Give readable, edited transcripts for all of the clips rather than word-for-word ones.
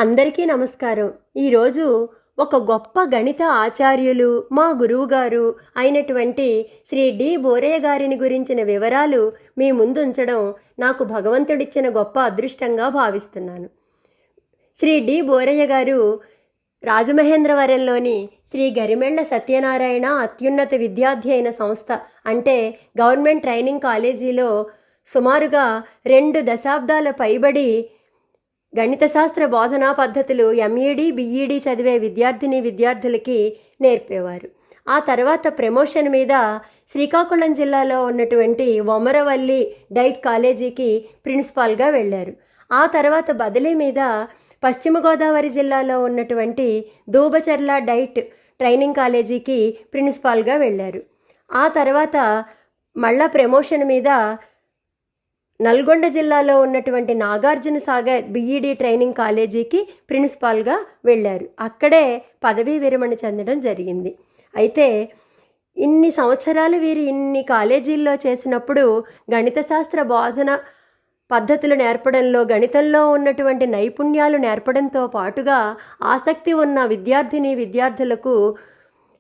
అందరికీ నమస్కారం. ఈరోజు ఒక గొప్ప గణిత ఆచార్యులు మా గురువుగారు అయినటువంటి శ్రీ డి బోరయ్య గారిని గురించిన వివరాలు మీ ముందు ఉంచడం నాకు భగవంతుడిచ్చిన గొప్ప అదృష్టంగా భావిస్తున్నాను. శ్రీ డి బోరయ్య గారు రాజమహేంద్రవరంలోని శ్రీ గరిమెళ్ల సత్యనారాయణ అత్యున్నత విద్యాధ్యయన సంస్థ అంటే గవర్నమెంట్ ట్రైనింగ్ కాలేజీలో సుమారుగా 2 దశాబ్దాల పైబడి గణిత శాస్త్ర బోధనా పద్ధతులు ఎంఈడి బిఈడి చదివే విద్యార్థులకి నేర్పేవారు. ఆ తర్వాత ప్రమోషన్ మీద శ్రీకాకుళం జిల్లాలో ఉన్నటువంటి వమరవల్లి డైట్ కాలేజీకి ప్రిన్సిపాల్గా వెళ్ళారు. ఆ తర్వాత బదిలీ మీద పశ్చిమ గోదావరి జిల్లాలో ఉన్నటువంటి దూబచర్ల డైట్ ట్రైనింగ్ కాలేజీకి ప్రిన్సిపాల్గా వెళ్ళారు. ఆ తర్వాత మళ్ళా ప్రమోషన్ మీద నల్గొండ జిల్లాలో ఉన్నటువంటి నాగార్జున సాగర్ బిఈడి ట్రైనింగ్ కాలేజీకి ప్రిన్సిపాల్గా వెళ్ళారు. అక్కడే పదవీ విరమణ చెందడం జరిగింది. అయితే ఇన్ని సంవత్సరాలు వీరు ఇన్ని కాలేజీల్లో చేసినప్పుడు గణిత శాస్త్ర బోధన పద్ధతులు నేర్పడంలో గణితంలో ఉన్నటువంటి నైపుణ్యాలు నేర్పడంతో పాటుగా ఆసక్తి ఉన్న విద్యార్థులకు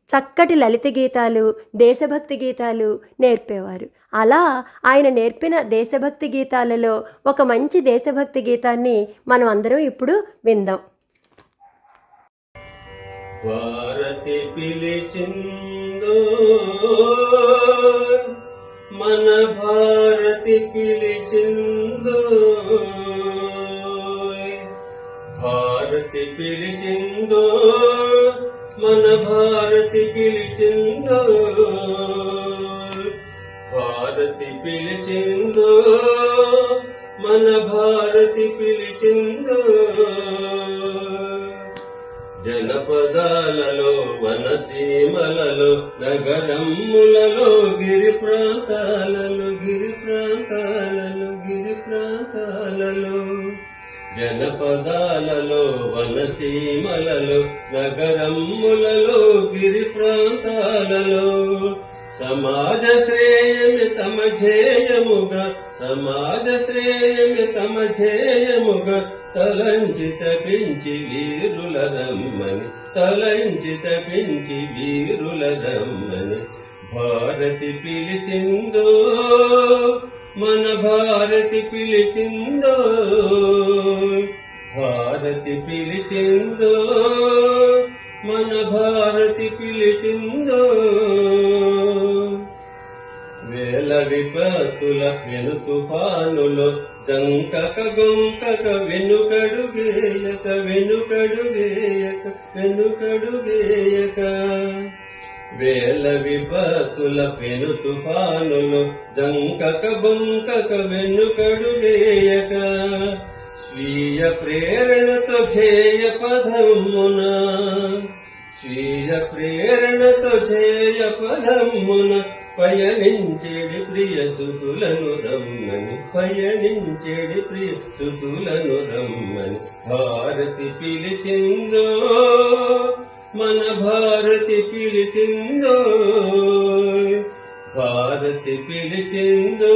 చక్కటి లలిత గీతాలు దేశభక్తి గీతాలు నేర్పేవారు. అలా ఆయన నేర్పిన దేశభక్తి గీతాలలో ఒక మంచి దేశభక్తి గీతాన్ని మనం అందరం ఇప్పుడు విందాం. భారతి పిలిచిందో మన భారతి పిలిచిందో భారతి పిలిచిందో మన భారతి పిలిచిందో భారతి పిలిచిందో మన భారతి పిలిచిందో జనపదాలలో వనసీమలలో నగరములలో గిరి ప్రాంతాలలో జనపదాలలో వనసీమలలో నగరములలో గిరి ప్రాంతాలలో సమాజ శ్రేయమి తమ ధ్యేయముగా తలంచి తపించి వీరుల రమ్మని భారతి పిలిచిందో మన భారతి పిలిచిందో భారతి పిలిచిందో మన భారతి పిలిచిందో వేల విపత్తుల పెను తుఫానులో జంకక గొంకక వెనుకడుగేయక వేల విపత్తుల పెను తుఫానులో జంకక బొంకక వెనుకడుగేయక స్వీయ ప్రేరణతో ధ్యేయ పదమున పయనించేడి ప్రియ సుతులను రమ్మని భారతి పిలిచిందో మన భారతి పిలిచిందో భారతి పిలిచిందో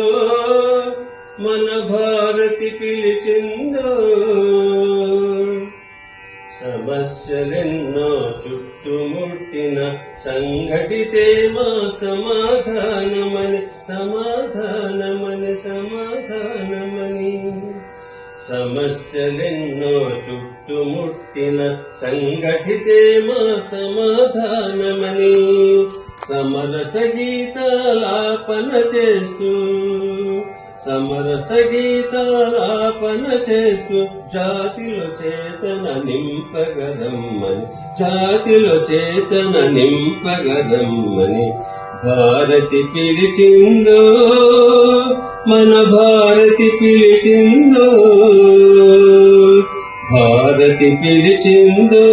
మన భారతి పిలిచిందో సమస్యలెన్నో చుట్టుముట్టిన సంఘటితే మా సమాధానమని సమస్యలెన్నో చుట్టుముట్టిన సంఘటితే మా సమాధానమని సమరస గీతాలాపన చేస్తూ జాతిలో చేతన నింపగరమ్మని భారతి పిలిచిందో మన భారతి పిలిచిందో భారతి పిలిచిందో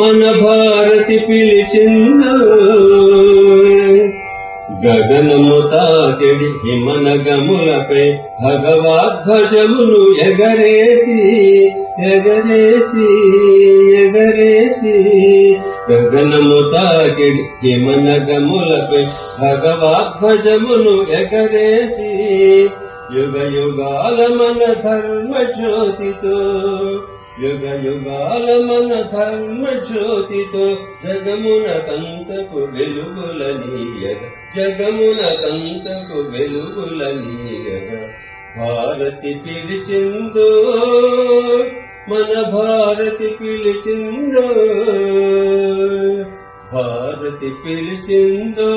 మన భారతి పిలిచిందో గగనము తాకెడి హిమనగములపై భగవద్ధ్వజమును ఎగరేసి గగనము తాకెడి హిమనగములపై భగవద్ధ్వజమును ఎగరేసి యుగ యుగాల మన ధర్మ జ్యోతితో యుగ యుగాల మన ధర్మ జ్యోతితో జగమున కంతకు వెలుగులనీయగ, జగమున కంతకు వెలుగులనీయగ. భారతి పిలిచిందో మన భారతి పిలిచిందో, భారతి పిలిచిందో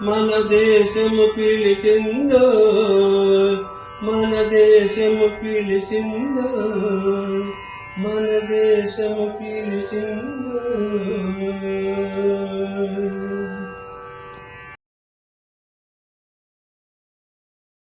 మన దేశము పిలిచిందో, మన దేశము పిలిచిందో, మన దేశము పిలిచిందో.